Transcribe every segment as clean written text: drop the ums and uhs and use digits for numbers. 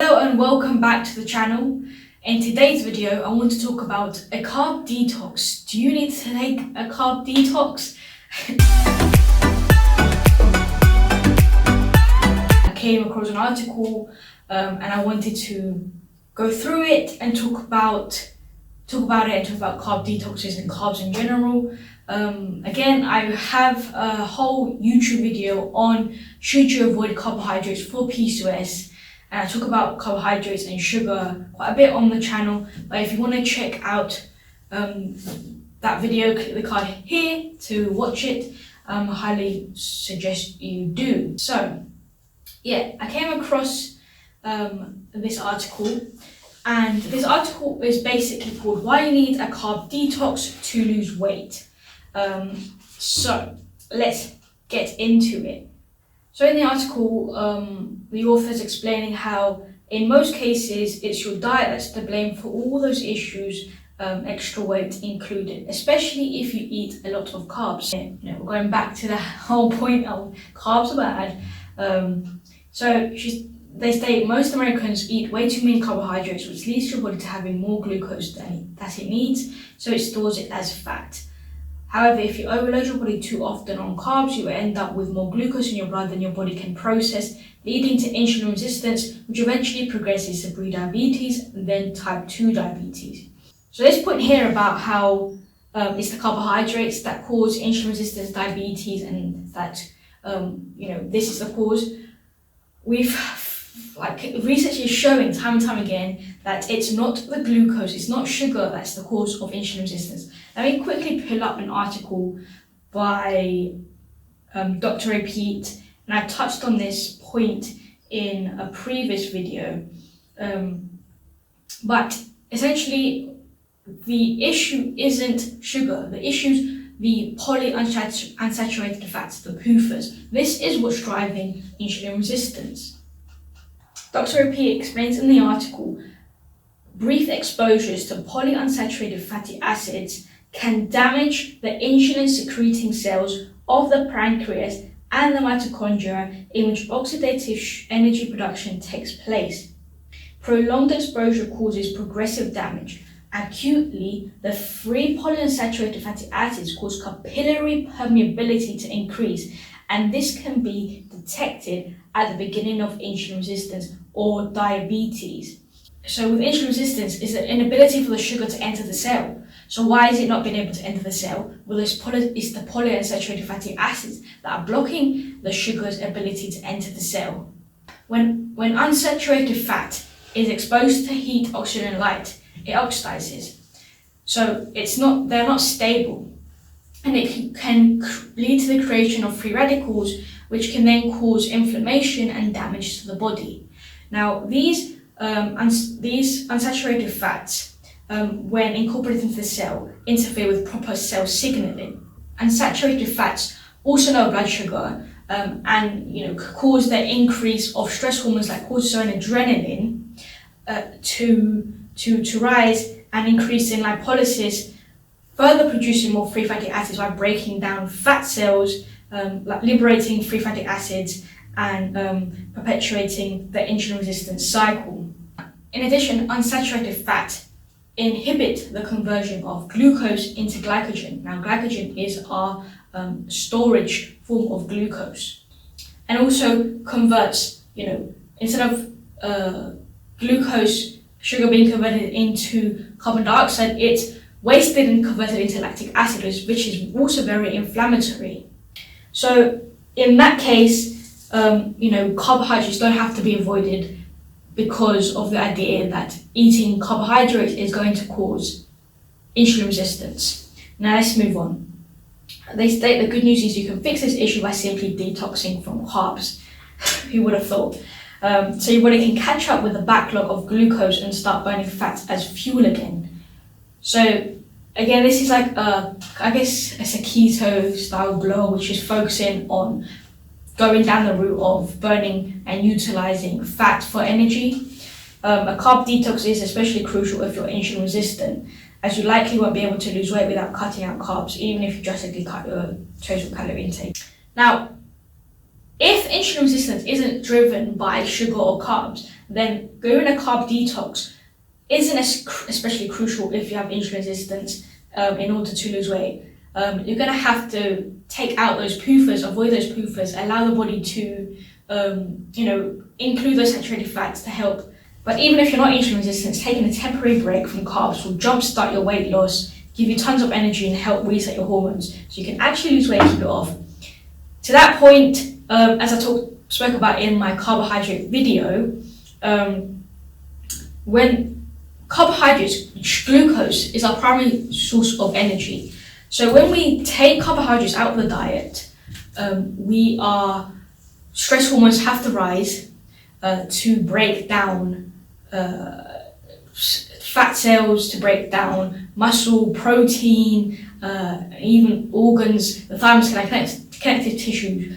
Hello and welcome back to the channel. In today's video, I want to talk about a carb detox. Do you need to take a carb detox? I came across an article and I wanted to go through it and talk about carb detoxes and carbs in general. Again, I have a whole YouTube video on should you avoid carbohydrates for PCOS. And I talk about carbohydrates and sugar quite a bit on the channel, but if you want to check out that video, click the card here to watch it. I highly suggest you do. So, yeah, I came across this article, and this article is basically called "Why You Need a Carb Detox to Lose Weight." So, let's get into it. So in the article, the author is explaining how in most cases it's your diet that's to blame for all those issues, extra weight included, especially if you eat a lot of carbs. You know, going back to the whole point of carbs are bad. They state most Americans eat way too many carbohydrates, which leads your body to having more glucose than it needs, so it stores it as fat. However, if you overload your body too often on carbs, you will end up with more glucose in your blood than your body can process, leading to insulin resistance, which eventually progresses to pre-diabetes and then type 2 diabetes. So this point here about how it's the carbohydrates that cause insulin resistance, diabetes, and that this is the cause. Research is showing time and time again that it's not the glucose, it's not sugar that's the cause of insulin resistance. Let me quickly pull up an article by Dr. Repeat, and I touched on this point in a previous video. But essentially, the issue isn't sugar, the issue's the polyunsaturated fats, the PUFAs. This is what's driving insulin resistance. Dr. Repeat explains in the article, brief exposures to polyunsaturated fatty acids can damage the insulin-secreting cells of the pancreas and the mitochondria in which oxidative energy production takes place. Prolonged exposure causes progressive damage. Acutely, the free polyunsaturated fatty acids cause capillary permeability to increase, and this can be detected at the beginning of insulin resistance or diabetes. So with insulin resistance, is the inability for the sugar to enter the cell. So why is it not being able to enter the cell? Well, it's the polyunsaturated fatty acids that are blocking the sugar's ability to enter the cell. When unsaturated fat is exposed to heat, oxygen, and light, it oxidizes. So they're not stable. And it can lead to the creation of free radicals, which can then cause inflammation and damage to the body. Now, these unsaturated fats, when incorporated into the cell, interfere with proper cell signaling. Unsaturated fats also lower blood sugar and cause the increase of stress hormones like cortisol and adrenaline to rise, and increase in lipolysis, further producing more free fatty acids by breaking down fat cells, liberating free fatty acids, and perpetuating the insulin resistance cycle. In addition, unsaturated fat inhibit the conversion of glucose into glycogen. Now, glycogen is our storage form of glucose, and also converts, instead of glucose, sugar being converted into carbon dioxide, it's wasted and converted into lactic acid, which is also very inflammatory. So in that case, carbohydrates don't have to be avoided because of the idea that eating carbohydrates is going to cause insulin resistance. Now let's move on. They state the good news is you can fix this issue by simply detoxing from carbs. Who would have thought? So your body can catch up with the backlog of glucose and start burning fats as fuel again. So again, this is like I guess it's a keto style glow, which is focusing on going down the route of burning and utilizing fat for energy. A carb detox is especially crucial if you're insulin resistant, as you likely won't be able to lose weight without cutting out carbs, even if you drastically cut your total calorie intake. Now, If insulin resistance isn't driven by sugar or carbs, then going a carb detox isn't especially crucial if you have insulin resistance in order to lose weight. You're going to have to take out those PUFAs, avoid those PUFAs, allow the body to, include those saturated fats to help. But even if you're not insulin resistant, taking a temporary break from carbs will jumpstart your weight loss, give you tons of energy and help reset your hormones. So you can actually lose weight and keep it off. To that point, as I spoke about in my carbohydrate video, when carbohydrates, glucose is our primary source of energy. So when we take carbohydrates out of the diet, stress hormones have to rise to break down fat cells, to break down muscle, protein, even organs, the thymus, connective tissue,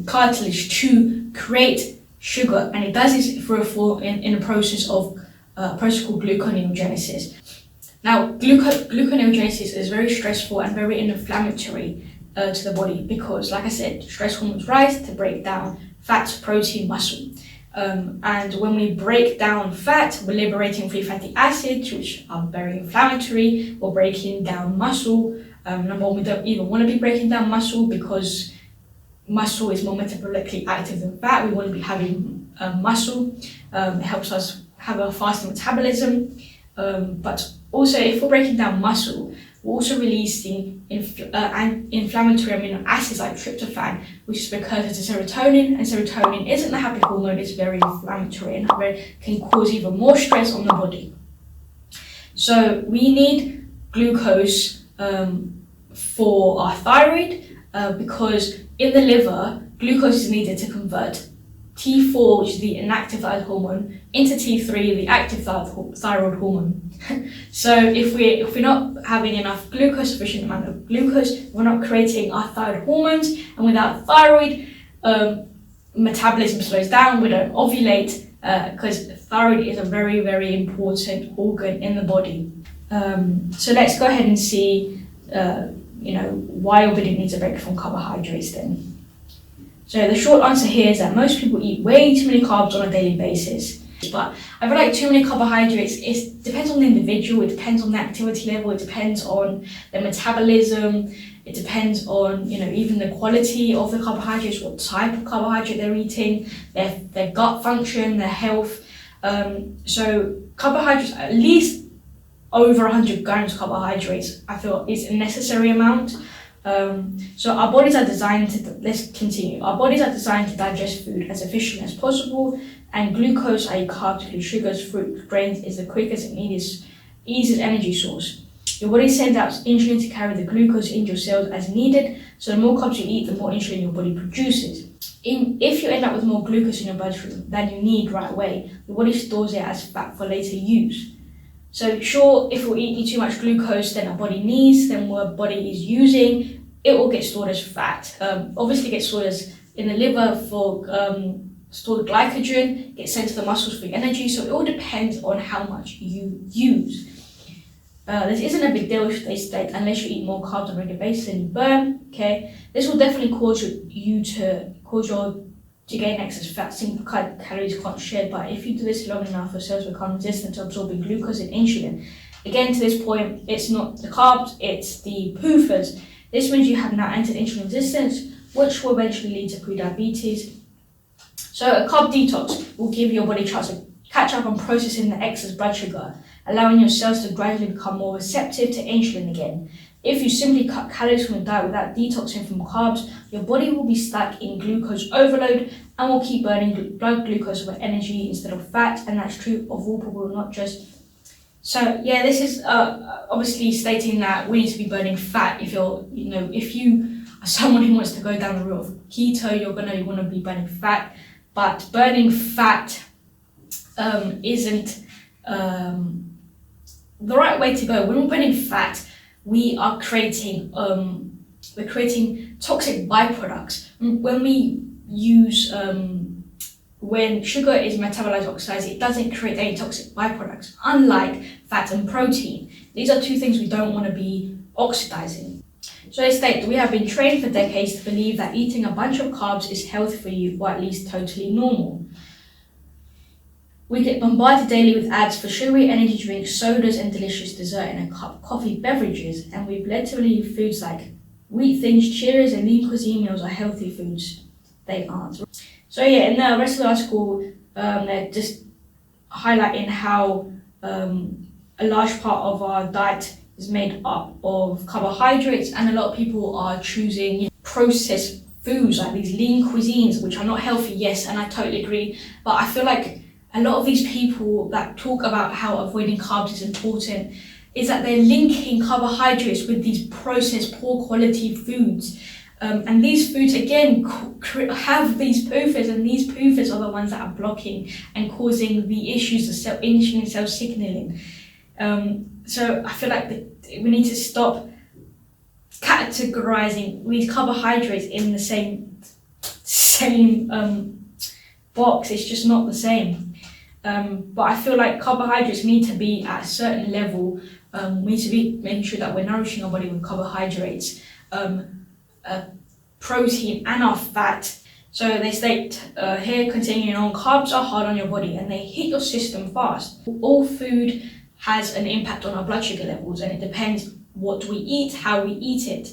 cartilage, to create sugar, and it does this in a process of called gluconeogenesis. Now, gluconeogenesis is very stressful and very inflammatory to the body because, like I said, stress hormones rise to break down fat, protein, muscle. And when we break down fat, we're liberating free fatty acids, which are very inflammatory. We're breaking down muscle. Number one, we don't even want to be breaking down muscle because muscle is more metabolically active than fat. We want to be having muscle. It helps us have a faster metabolism. But also, if we're breaking down muscle, we're also releasing inflammatory amino acids like tryptophan, which is precursor to serotonin. And serotonin isn't a happy hormone, it's very inflammatory and can cause even more stress on the body. So we need glucose for our thyroid because in the liver, glucose is needed to convert T4, which is the inactive thyroid hormone, into T3, the active thyroid hormone. So if we're not having enough glucose, sufficient amount of glucose, we're not creating our thyroid hormones, and without thyroid, metabolism slows down, we don't ovulate, because thyroid is a very, very important organ in the body. So let's go ahead and see, why your body needs a break from carbohydrates then. So the short answer here is that most people eat way too many carbs on a daily basis. But I feel like too many carbohydrates, it depends on the individual, it depends on the activity level, it depends on their metabolism, it depends on, even the quality of the carbohydrates, what type of carbohydrate they're eating, their gut function, their health. So carbohydrates, at least over 100 grams of carbohydrates, I feel is a necessary amount. So our bodies are designed to, let's continue. Our bodies are designed to digest food as efficiently as possible, and glucose, i.e. carbs, sugars, fruit, grains, is the quickest and easiest energy source. Your body sends out insulin to carry the glucose into your cells as needed, so the more carbs you eat, the more insulin your body produces. If you end up with more glucose in your bloodstream than you need right away, your body stores it as fat for later use. So sure, if we're eating too much glucose than our body needs, then what our body is using, it will get stored as fat. Obviously gets stored as in the liver for stored glycogen, gets sent to the muscles for energy, so it all depends on how much you use. This isn't a big deal if they state unless you eat more carbs on a regular basis than you burn, okay? This will definitely cause you to gain excess fat, since calories can't shed, but if you do this long enough, your cells become resistant to absorbing glucose and insulin. Again, to this point, it's not the carbs, it's the PUFAs. This means you have now entered insulin resistance, which will eventually lead to prediabetes. So a carb detox will give your body a chance to catch up on processing the excess blood sugar, allowing your cells to gradually become more receptive to insulin again. If you simply cut calories from your diet without detoxing from carbs, your body will be stuck in glucose overload and will keep burning blood glucose for energy instead of fat, and that's true of all people, not just. So yeah, this is obviously stating that we need to be burning fat. If you are someone who wants to go down the route of keto, you want to be burning fat, but burning fat isn't the right way to go. When we're burning fat, we are creating toxic byproducts. When we use when sugar is metabolized, oxidized, it doesn't create any toxic byproducts, unlike fat and protein. These are two things we don't want to be oxidizing. So they state, we have been trained for decades to believe that eating a bunch of carbs is healthy for you, or at least totally normal. We get bombarded daily with ads for sugary energy drinks, sodas, and delicious dessert in a cup of coffee beverages, and we've led to believe foods like wheat thins, Cheerios, and lean cuisine meals are healthy foods. They aren't. So yeah, in the rest of the article, they're just highlighting how a large part of our diet is made up of carbohydrates, and a lot of people are choosing processed foods like these lean cuisines, which are not healthy, yes, and I totally agree, but I feel like a lot of these people that talk about how avoiding carbs is important is that they're linking carbohydrates with these processed, poor quality foods. And these foods, again, have these POFAs, and these POFAs are the ones that are blocking and causing the issues of insulin cell signaling. So I feel like we need to stop categorizing these carbohydrates in the same box. It's just not the same. But I feel like carbohydrates need to be at a certain level. We need to be making sure that we're nourishing our body with carbohydrates, protein, and our fat. So they state here, continuing on, carbs are hard on your body and they hit your system fast. All food has an impact on our blood sugar levels, and it depends what we eat, how we eat it.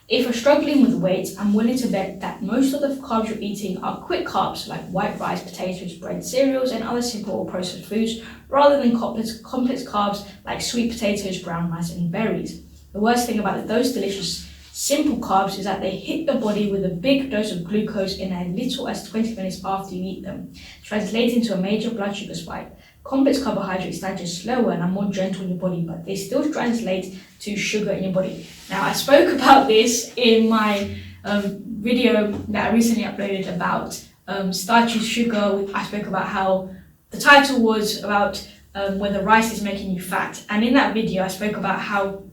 If you're struggling with weight, I'm willing to bet that most of the carbs you're eating are quick carbs like white rice, potatoes, bread, cereals, and other simple or processed foods, rather than complex carbs like sweet potatoes, brown rice, and berries. The worst thing about those delicious simple carbs is that they hit the body with a big dose of glucose in as little as 20 minutes after you eat them, translating to a major blood sugar spike. Complex carbohydrates digest slower and are more gentle in your body, but they still translate to sugar in your body. Now, I spoke about this in my video that I recently uploaded about starchy sugar. I spoke about how the title was about whether rice is making you fat. And in that video, I spoke about how,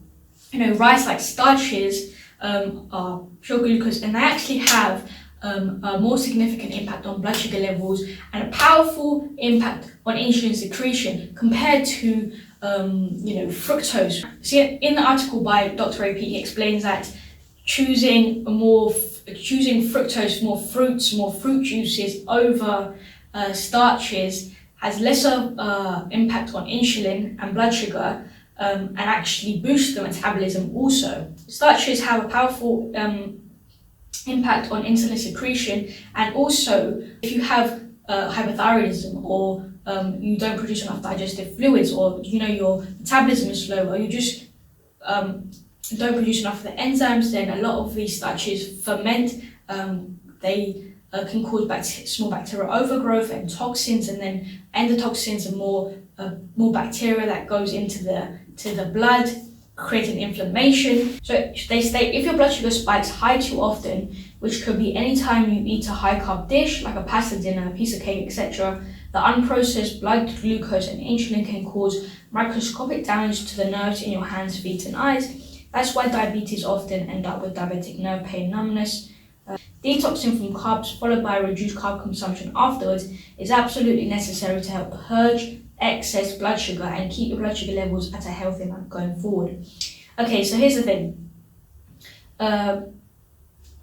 rice like starches are pure glucose, and they actually have a more significant impact on blood sugar levels and a powerful impact on insulin secretion compared to fructose. See, in the article by Dr. AP, he explains that choosing fructose, more fruit juices over starches has lesser impact on insulin and blood sugar, and actually boosts the metabolism also. Starches have a powerful impact on insulin secretion, and also if you have hypothyroidism, or you don't produce enough digestive fluids, or your metabolism is slow, or you just don't produce enough of the enzymes, then a lot of these starches ferment. They can cause small bacterial overgrowth and toxins, and then endotoxins and more bacteria that goes into the blood, creating inflammation. So they state, if your blood sugar spikes high too often, which could be any time you eat a high carb dish like a pasta dinner, a piece of cake, etc., the unprocessed blood glucose and insulin can cause microscopic damage to the nerves in your hands, feet, and eyes. That's why diabetes often end up with diabetic nerve pain, numbness. Detoxing from carbs followed by reduced carb consumption afterwards is absolutely necessary to help purge excess blood sugar and keep your blood sugar levels at a healthy amount going forward. Okay, so here's the thing.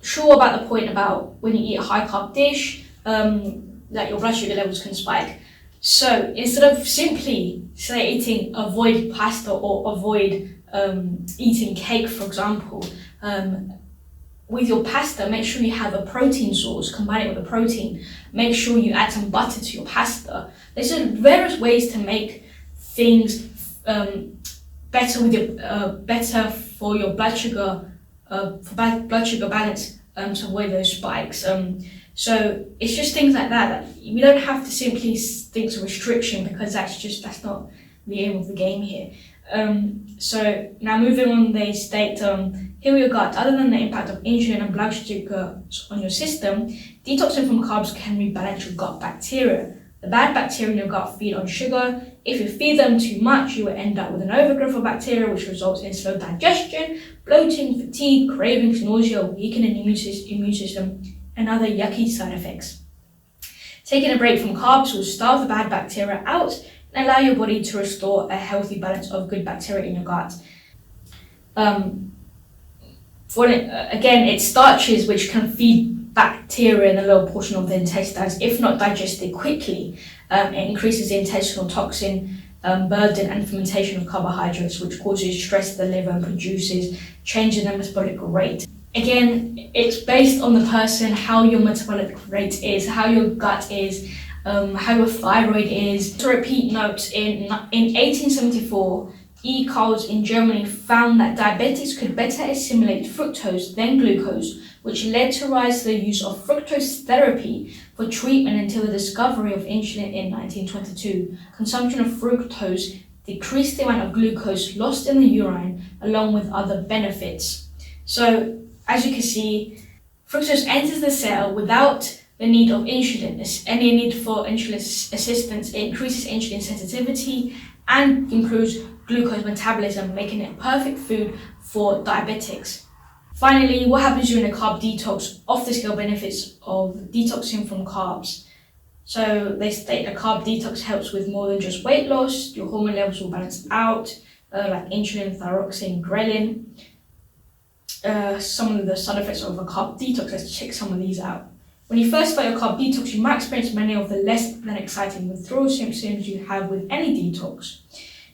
Sure about the point about when you eat a high carb dish, that your blood sugar levels can spike. So instead of simply stating avoid pasta or avoid eating cake, for example, with your pasta, make sure you have a protein source, combine it with a protein. Make sure you add some butter to your pasta. There's various ways to make things better for your blood sugar, blood sugar balance, to avoid those spikes. So it's just things like that. We don't have to simply think of restriction, because that's not the aim of the game here. So now moving on, they state, here we got, other than the impact of insulin and blood sugar on your system, detoxing from carbs can rebalance your gut bacteria. The bad bacteria in your gut feed on sugar. If you feed them too much, you will end up with an overgrowth of bacteria, which results in slow digestion, bloating, fatigue, cravings, nausea, weakening immune system, and other yucky side effects. Taking a break from carbs will starve the bad bacteria out and allow your body to restore a healthy balance of good bacteria in your gut. Again, it's starches which can feed bacteria in the lower portion of the intestines. If not digested quickly, it increases the intestinal toxin burden and fermentation of carbohydrates, which causes stress to the liver and produces changes in the metabolic rate. Again, it's based on the person, how your metabolic rate is, how your gut is, how your thyroid is. To repeat notes, in 1874, E. Carls in Germany found that diabetics could better assimilate fructose than glucose, which led to rise to the use of fructose therapy for treatment until the discovery of insulin in 1922. Consumption of fructose decreased the amount of glucose lost in the urine, along with other benefits. So, as you can see, fructose enters the cell without the need of insulin. Any need for insulin assistance, it increases insulin sensitivity and improves glucose metabolism, making it a perfect food for diabetics. Finally, what happens during a carb detox? Off-the-scale benefits of detoxing from carbs. So they state a carb detox helps with more than just weight loss. Your hormone levels will balance out, like insulin, thyroxine, ghrelin. Some of the side effects of a carb detox, let's check some of these out. When you first start your carb detox, you might experience many of the less than exciting withdrawal symptoms you have with any detox.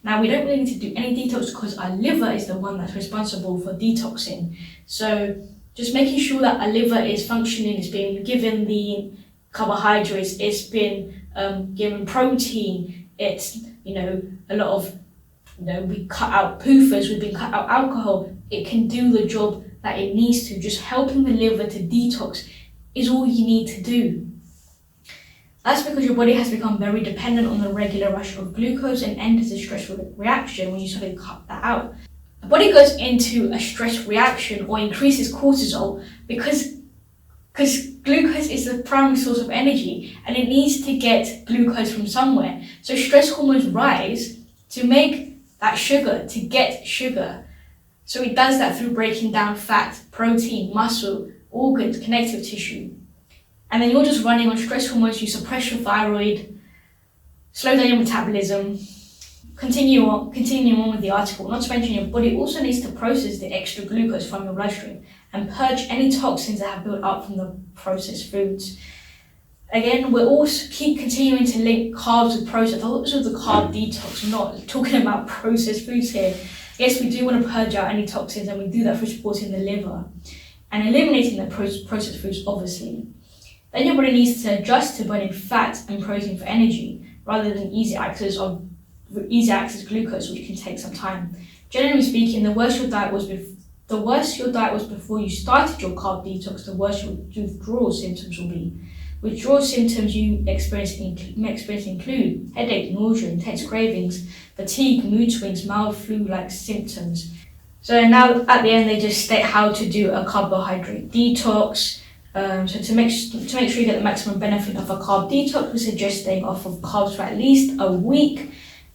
Now, we don't really need to do any detox because our liver is the one that's responsible for detoxing. So just making sure that our liver is functioning, it's being given the carbohydrates, it's been given protein, it's, a lot of, we cut out PUFAs, we've been cut out alcohol, it can do the job that it needs to. Just helping the liver to detox is all you need to do. That's because your body has become very dependent on the regular rush of glucose and enters a stressful reaction when you sort of cut that out. The body goes into a stress reaction or increases cortisol because glucose is the primary source of energy and it needs to get glucose from somewhere. So stress hormones rise to make that sugar, to get sugar. So it does that through breaking down fat, protein, muscle, organs, connective tissue. And then you're just running on stress hormones, you suppress your thyroid, slow down your metabolism, continue on with the article. Not to mention your body also needs to process the extra glucose from your bloodstream and purge any toxins that have built up from the processed foods. Again, we'll also keep continuing to link carbs with processed. I thought this was the carb detox, we're not talking about processed foods here. Yes, we do want to purge out any toxins and we do that for supporting the liver and eliminating the processed foods, obviously. Then your body needs to adjust to burning fat and protein for energy, rather than easy access glucose, which can take some time. Generally speaking, the worse your diet was before you started your carb detox, the worse your withdrawal symptoms will be. Withdrawal symptoms you experience include headache, nausea, intense cravings, fatigue, mood swings, mild flu-like symptoms. So now at the end, they just state how to do a carbohydrate detox. So to make sure you get the maximum benefit of a carb detox, we suggest staying off of carbs for at least a week.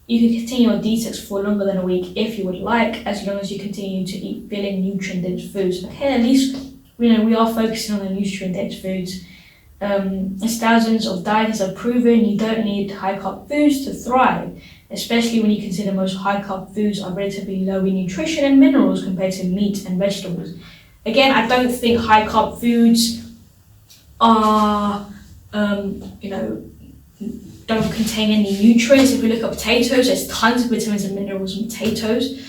You can continue your detox for longer than a week if you would like, as long as you continue to eat filling nutrient-dense foods. But here, at least, we are focusing on the nutrient-dense foods. As thousands of dieters have proven, you don't need high-carb foods to thrive, especially when you consider most high-carb foods are relatively low in nutrition and minerals compared to meat and vegetables. Again, I don't think high-carb foods are, don't contain any nutrients. If we look at potatoes, there's tons of vitamins and minerals in potatoes.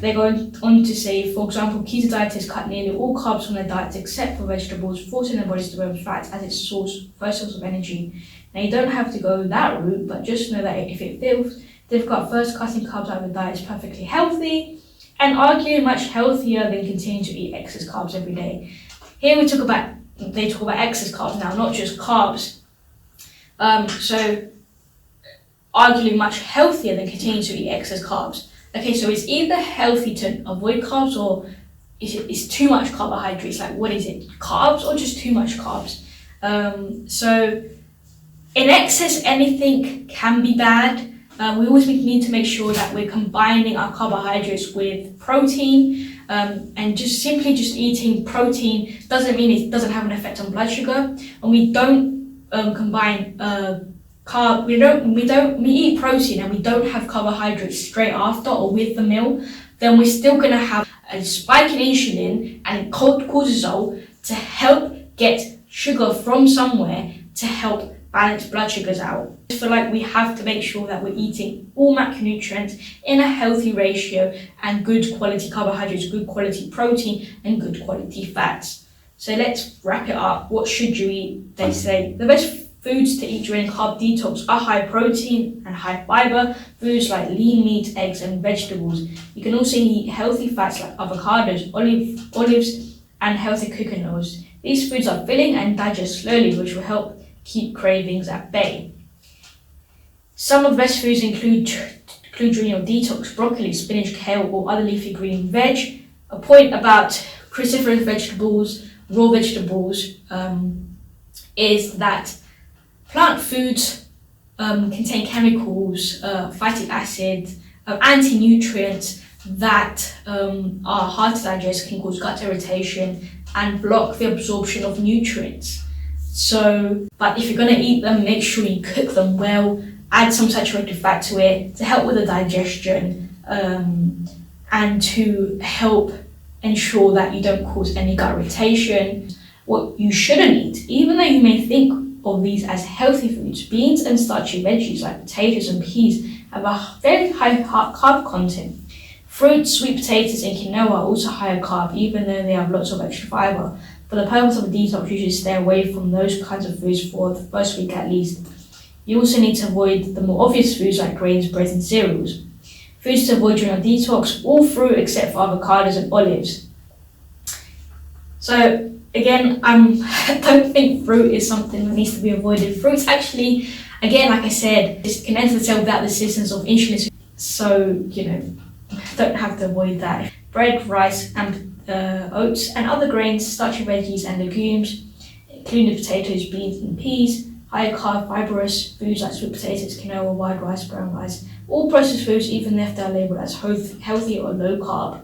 They go on to say, for example, keto dieters cut nearly all carbs from their diets except for vegetables, forcing their bodies to burn fat as its first source of energy. Now, you don't have to go that route, but just know that if it feels difficult, first cutting carbs out of the diet is perfectly healthy and arguably much healthier than continuing to eat excess carbs every day. Here they talk about excess carbs now, not just carbs. So arguably much healthier than continuing to eat excess carbs. Okay, so it's either healthy to avoid carbs or it's too much carbohydrates. Like, what is it? Carbs or just too much carbs? So in excess, anything can be bad. We always need to make sure that we're combining our carbohydrates with protein. And just eating protein doesn't mean it doesn't have an effect on blood sugar. And we don't combine we eat protein and we don't have carbohydrates straight after or with the meal, then we're still going to have a spike in insulin and cortisol to help get sugar from somewhere to help balance blood sugars out. I feel like we have to make sure that we're eating all macronutrients in a healthy ratio and good quality carbohydrates, good quality protein, and good quality fats. So let's wrap it up. What should you eat? They say the best foods to eat during carb detox are high protein and high fiber foods like lean meat, eggs, and vegetables. You can also eat healthy fats like avocados, olives, and healthy cooking oils. These foods are filling and digest slowly, which will help keep cravings at bay. Some of the best foods include during your detox: broccoli, spinach, kale, or other leafy green veg. A point about cruciferous vegetables, raw vegetables, is that plant foods contain chemicals, phytic acid, anti-nutrients that are hard to digest, can cause gut irritation, and block the absorption of nutrients. So, but if you're going to eat them, make sure you cook them well, add some saturated fat to it to help with the digestion, and to help ensure that you don't cause any gut irritation. What you shouldn't eat, even though you may think of these as healthy foods, beans and starchy veggies like potatoes and peas have a very high carb content. Fruits, sweet potatoes, and quinoa are also higher carb, even though they have lots of extra fiber. For the purpose of a detox, you should stay away from those kinds of foods for the first week at least. You also need to avoid the more obvious foods like grains, breads, and cereals. Foods to avoid during a detox: all fruit except for avocados and olives. So again, I don't think fruit is something that needs to be avoided. Fruits actually, again, like I said, just can enter the cell without the assistance of insulin. So, don't have to avoid that. Bread, rice, and oats, and other grains, starchy veggies and legumes, including potatoes, beans, and peas. Higher carb, fibrous foods like sweet potatoes, quinoa, white rice, brown rice. All processed foods, even if they're labeled as healthy or low carb.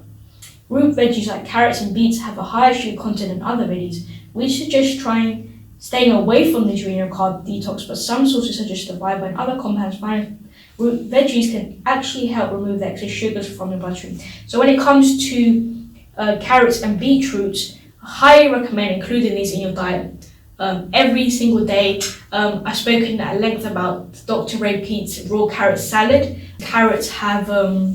Root veggies like carrots and beets have a higher sugar content than other veggies. We suggest trying staying away from these during your carb detox, but some sources suggest the fiber and other compounds found root veggies can actually help remove the excess sugars from your bloodstream. So when it comes to carrots and beetroots, I highly recommend including these in your diet every single day. I've spoken at length about Dr. Ray Peat's raw carrot salad. Carrots have a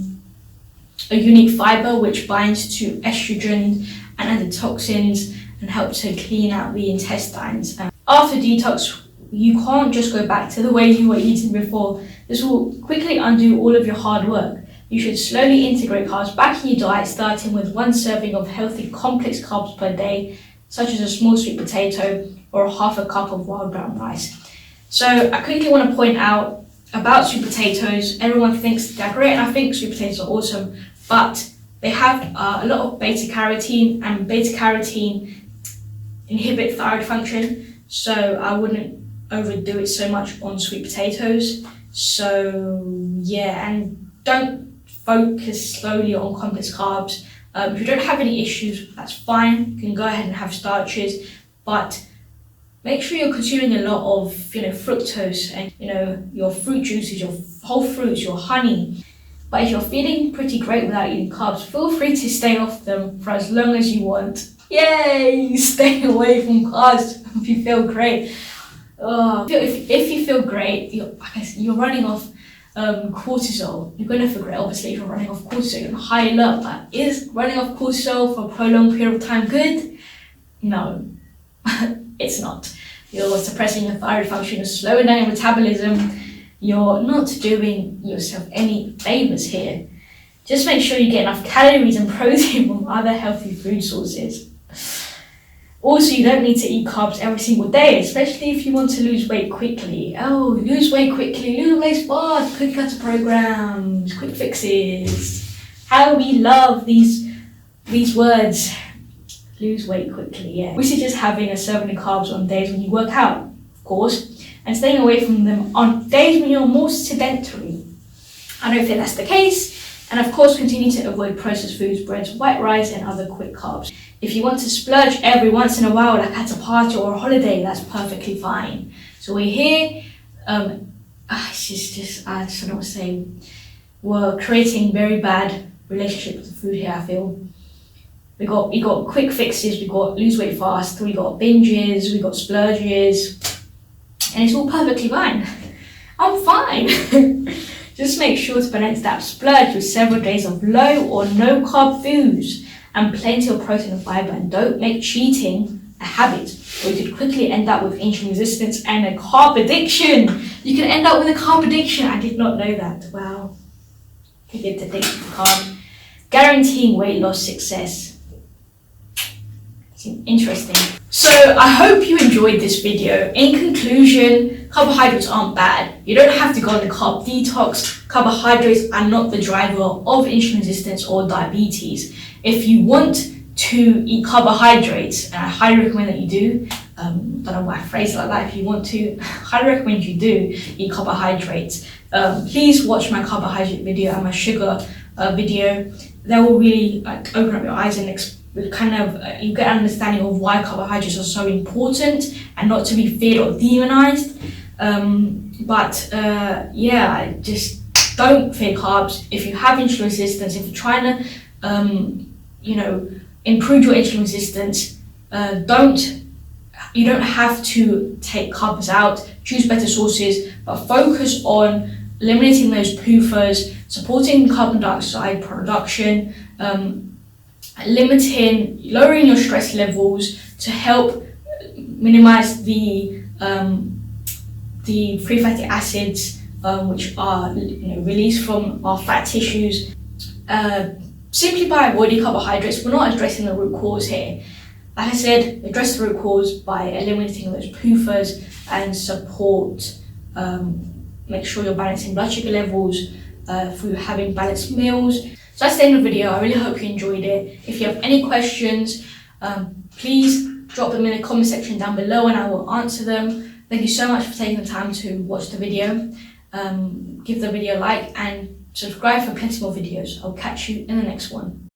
unique fiber which binds to estrogen and antitoxins and helps to clean out the intestines. After detox, you can't just go back to the way you were eating before. This will quickly undo all of your hard work. You should slowly integrate carbs back in your diet, starting with 1 serving of healthy complex carbs per day, such as a small sweet potato or half a cup of wild brown rice. So I quickly want to point out about sweet potatoes. Everyone thinks they're great, and I think sweet potatoes are awesome, but they have a lot of beta carotene, and beta carotene inhibit thyroid function, so I wouldn't overdo it so much on sweet potatoes. So yeah, and don't focus slowly on complex carbs. If you don't have any issues, that's fine. You can go ahead and have starches, but make sure you're consuming a lot of fructose and your fruit juices, your whole fruits, your honey. But if you're feeling pretty great without eating carbs, feel free to stay off them for as long as you want. Yay! Stay away from carbs if you feel great. If you feel great, you're running off cortisol. You're going to feel great. Obviously, if you're running off cortisol, you're going to heal up. But is running off cortisol for a prolonged period of time good? No, it's not. You're suppressing your thyroid function, you're slowing down your metabolism. You're not doing yourself any favors here. Just make sure you get enough calories and protein from other healthy food sources. Also, you don't need to eat carbs every single day, especially if you want to lose weight quickly. Oh, lose weight quickly, lose weight fast, cookie cutter programs, quick fixes. How we love these words. Lose weight quickly, yeah. We suggest having a serving of carbs on days when you work out, of course, and staying away from them on days when you're more sedentary. I don't think that's the case. And of course, continue to avoid processed foods, breads, white rice, and other quick carbs. If you want to splurge every once in a while, like at a party or a holiday, that's perfectly fine. So we're here, I just don't know what to say. We're creating very bad relationship with the food here, I feel. We got quick fixes, we got lose weight fast, we got binges, we got splurges, and it's all perfectly fine. I'm fine. Just make sure to balance that splurge with several days of low or no carb foods and plenty of protein and fiber, and don't make cheating a habit, or you could quickly end up with insulin resistance and a carb addiction. You can end up with a carb addiction. I did not know that. Wow. You get addicted to carb. Guaranteeing weight loss success. It's interesting. So I hope you enjoyed this video. In conclusion, carbohydrates aren't bad. You don't have to go on the carb detox. Carbohydrates are not the driver of insulin resistance or diabetes. If you want to eat carbohydrates, and I highly recommend that you do, don't know why I phrase it like that, if you want to, I highly recommend you do eat carbohydrates. Please watch my carbohydrate video and my sugar video. That will really open up your eyes and you get an understanding of why carbohydrates are so important and not to be feared or demonized. Yeah, just don't fear carbs. If you have insulin resistance, if you're trying to improve your insulin resistance, you don't have to take carbs out. Choose better sources, but focus on eliminating those PUFAs, supporting carbon dioxide production, lowering your stress levels to help minimize the free fatty acids, which are released from our fat tissues. Simply by avoiding carbohydrates, we're not addressing the root cause here. Like I said, address the root cause by eliminating those PUFAs and support, make sure you're balancing blood sugar levels through having balanced meals. So that's the end of the video. I really hope you enjoyed it. If you have any questions, please drop them in the comment section down below and I will answer them. Thank you so much for taking the time to watch the video. Give the video a like and subscribe for plenty more videos. I'll catch you in the next one.